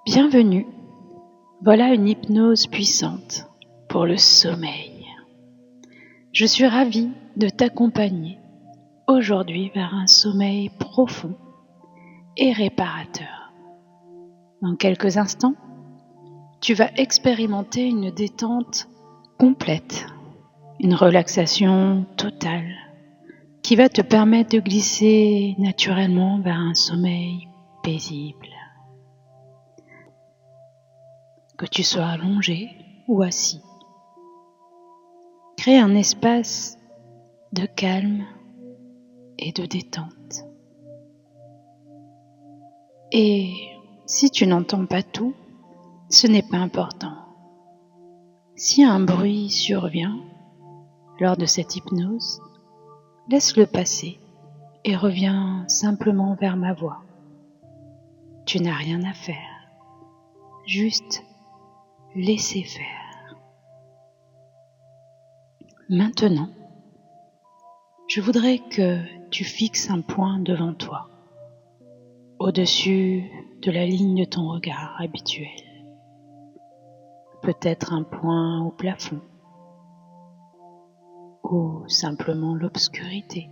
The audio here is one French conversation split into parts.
Bienvenue, voilà une hypnose puissante pour le sommeil. Je suis ravie de t'accompagner aujourd'hui vers un sommeil profond et réparateur. Dans quelques instants, tu vas expérimenter une détente complète, une relaxation totale qui va te permettre de glisser naturellement vers un sommeil paisible. Que tu sois allongé ou assis, crée un espace de calme et de détente. Et si tu n'entends pas tout, ce n'est pas important. Si un bruit survient lors de cette hypnose, laisse-le passer et reviens simplement vers ma voix. Tu n'as rien à faire, juste laisser faire. Maintenant, je voudrais que tu fixes un point devant toi, au-dessus de la ligne de ton regard habituel. Peut-être un point au plafond, ou simplement l'obscurité.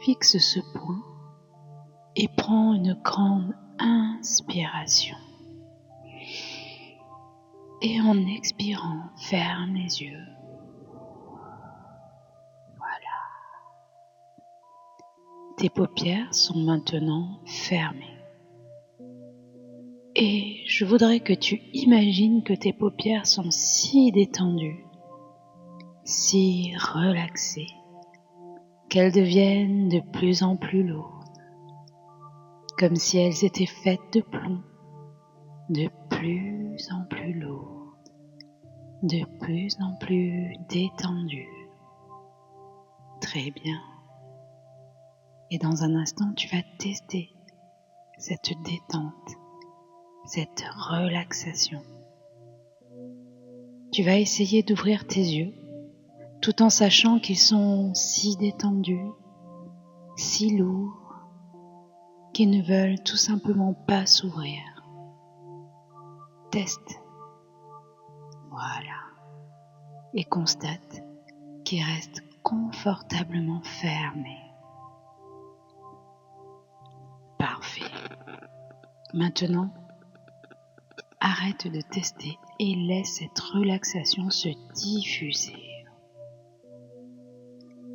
Fixe ce point et prends une grande inspiration. Et en expirant, ferme les yeux. Voilà. Tes paupières sont maintenant fermées. Et je voudrais que tu imagines que tes paupières sont si détendues, si relaxées, qu'elles deviennent de plus en plus lourdes, comme si elles étaient faites de plomb, de plus en plus lourdes, de plus en plus détendues. Très bien. Et dans un instant, tu vas tester cette détente, cette relaxation. Tu vas essayer d'ouvrir tes yeux tout en sachant qu'ils sont si détendus, si lourds, qu'ils ne veulent tout simplement pas s'ouvrir. Teste. Voilà. Et constate qu'ils restent confortablement fermés. Parfait. Maintenant, arrête de tester et laisse cette relaxation se diffuser.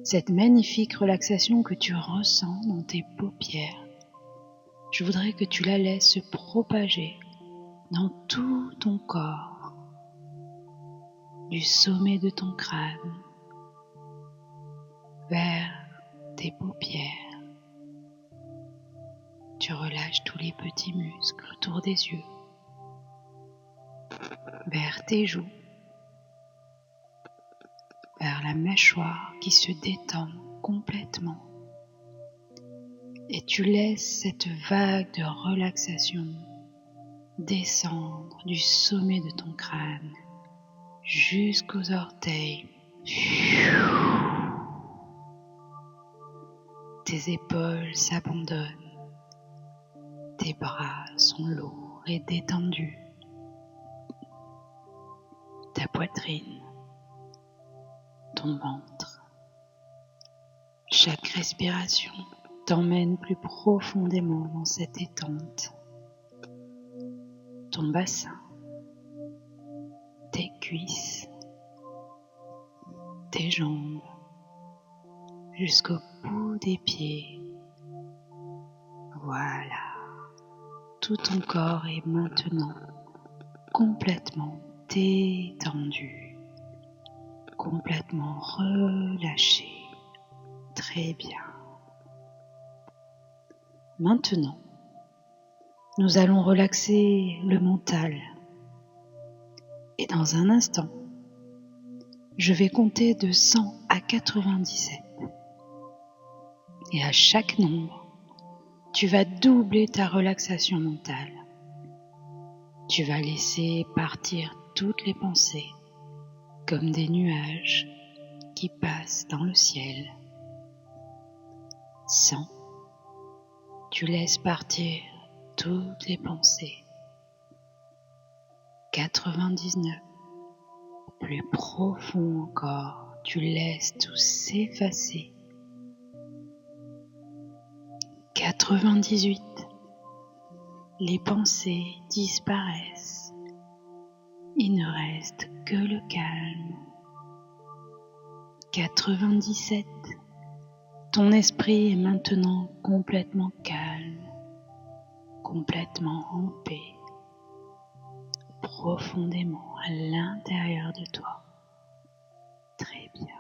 Cette magnifique relaxation que tu ressens dans tes paupières, je voudrais que tu la laisses se propager dans tout ton corps, du sommet de ton crâne vers tes paupières. Tu relâches tous les petits muscles autour des yeux, vers tes joues, vers la mâchoire qui se détend complètement. Et tu laisses cette vague de relaxation descendre du sommet de ton crâne jusqu'aux orteils. Tes épaules s'abandonnent, tes bras sont lourds et détendus, ta poitrine, ton ventre. Chaque respiration t'emmène plus profondément dans cette détente. Ton bassin, tes cuisses, tes jambes, jusqu'au bout des pieds. Voilà, tout ton corps est maintenant complètement détendu, complètement relâché. Très bien. Maintenant, nous allons relaxer le mental. Et dans un instant, je vais compter de 100 à 97. Et à chaque nombre, tu vas doubler ta relaxation mentale. Tu vas laisser partir toutes les pensées comme des nuages qui passent dans le ciel. 100. Tu laisses partir toutes les pensées. 99. Plus profond encore, tu laisses tout s'effacer. 98. Les pensées disparaissent. Il ne reste que le calme. 97. Ton esprit est maintenant complètement calme, complètement en paix, profondément à l'intérieur de toi. Très bien.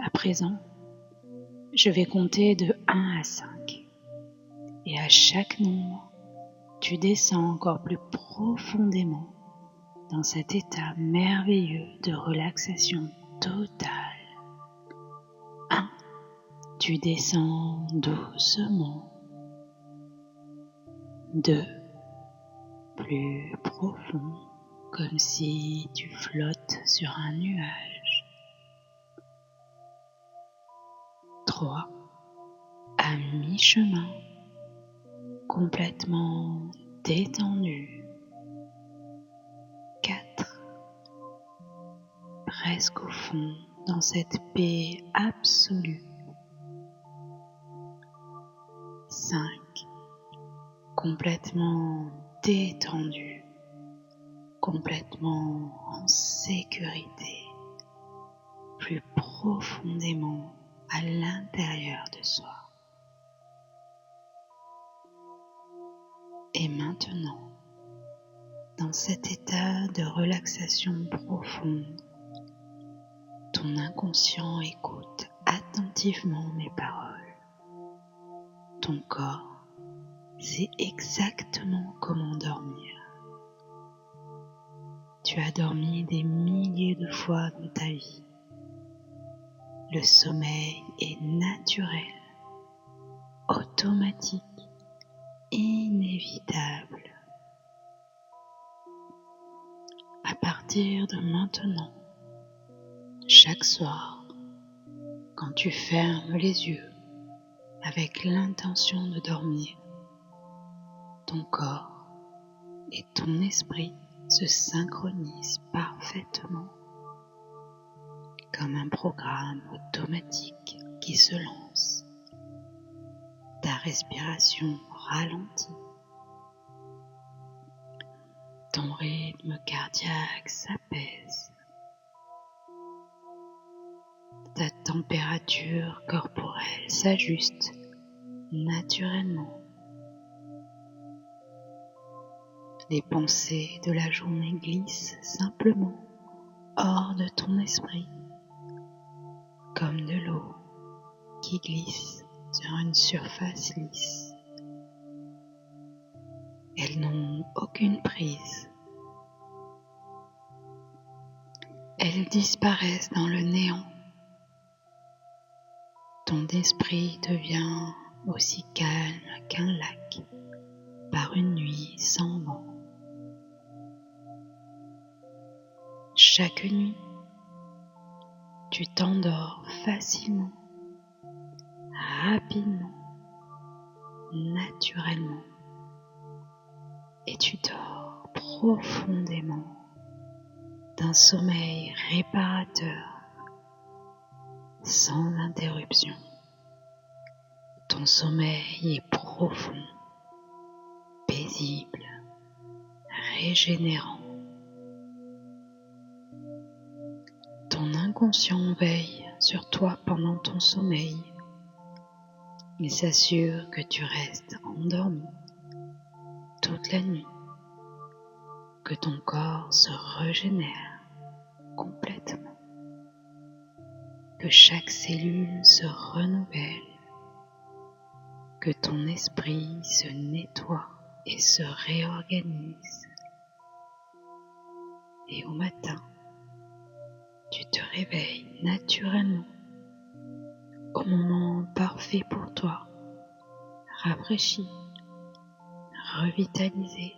À présent, je vais compter de 1 à 5. Et à chaque nombre, tu descends encore plus profondément dans cet état merveilleux de relaxation totale. 1. Tu descends doucement. 2. Plus profond, comme si tu flottes sur un nuage. 3. À mi-chemin, complètement détendu. 4. Presque au fond, dans cette paix absolue. 5. Complètement détendu, complètement en sécurité, plus profondément à l'intérieur de soi. Et maintenant, dans cet état de relaxation profonde, ton inconscient écoute attentivement mes paroles. Ton corps sait exactement comment dormir. Tu as dormi des milliers de fois dans ta vie. Le sommeil est naturel, automatique, inévitable. À partir de maintenant, chaque soir, quand tu fermes les yeux avec l'intention de dormir, ton corps et ton esprit se synchronisent parfaitement comme un programme automatique qui se lance. Ta respiration ralentit. Ton rythme cardiaque s'apaise. Ta température corporelle s'ajuste naturellement. Les pensées de la journée glissent simplement hors de ton esprit, comme de l'eau qui glisse sur une surface lisse. Elles n'ont aucune prise. Elles disparaissent dans le néant. Ton esprit devient aussi calme qu'un lac par une nuit sans vent. Chaque nuit, tu t'endors facilement, rapidement, naturellement, et tu dors profondément d'un sommeil réparateur, sans interruption. Ton sommeil est profond, paisible, régénérant. Ton inconscient veille sur toi pendant ton sommeil. Il s'assure que tu restes endormi toute la nuit, que ton corps se régénère complètement, que chaque cellule se renouvelle, que ton esprit se nettoie et se réorganise. Et au matin, tu te réveilles naturellement au moment parfait pour toi, rafraîchi, revitalisé,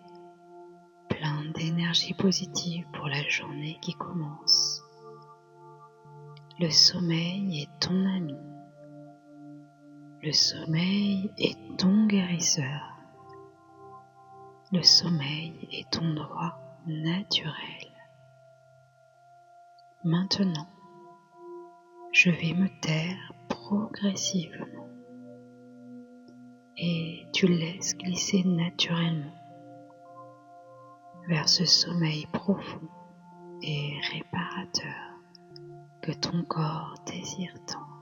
plein d'énergie positive pour la journée qui commence. Le sommeil est ton ami. Le sommeil est ton guérisseur. Le sommeil est ton droit naturel. Maintenant, je vais me taire progressivement et tu laisses glisser naturellement vers ce sommeil profond et réparateur que ton corps désire tant.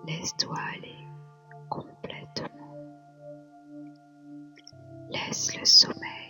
Laisse-toi aller complètement. Laisse le sommeil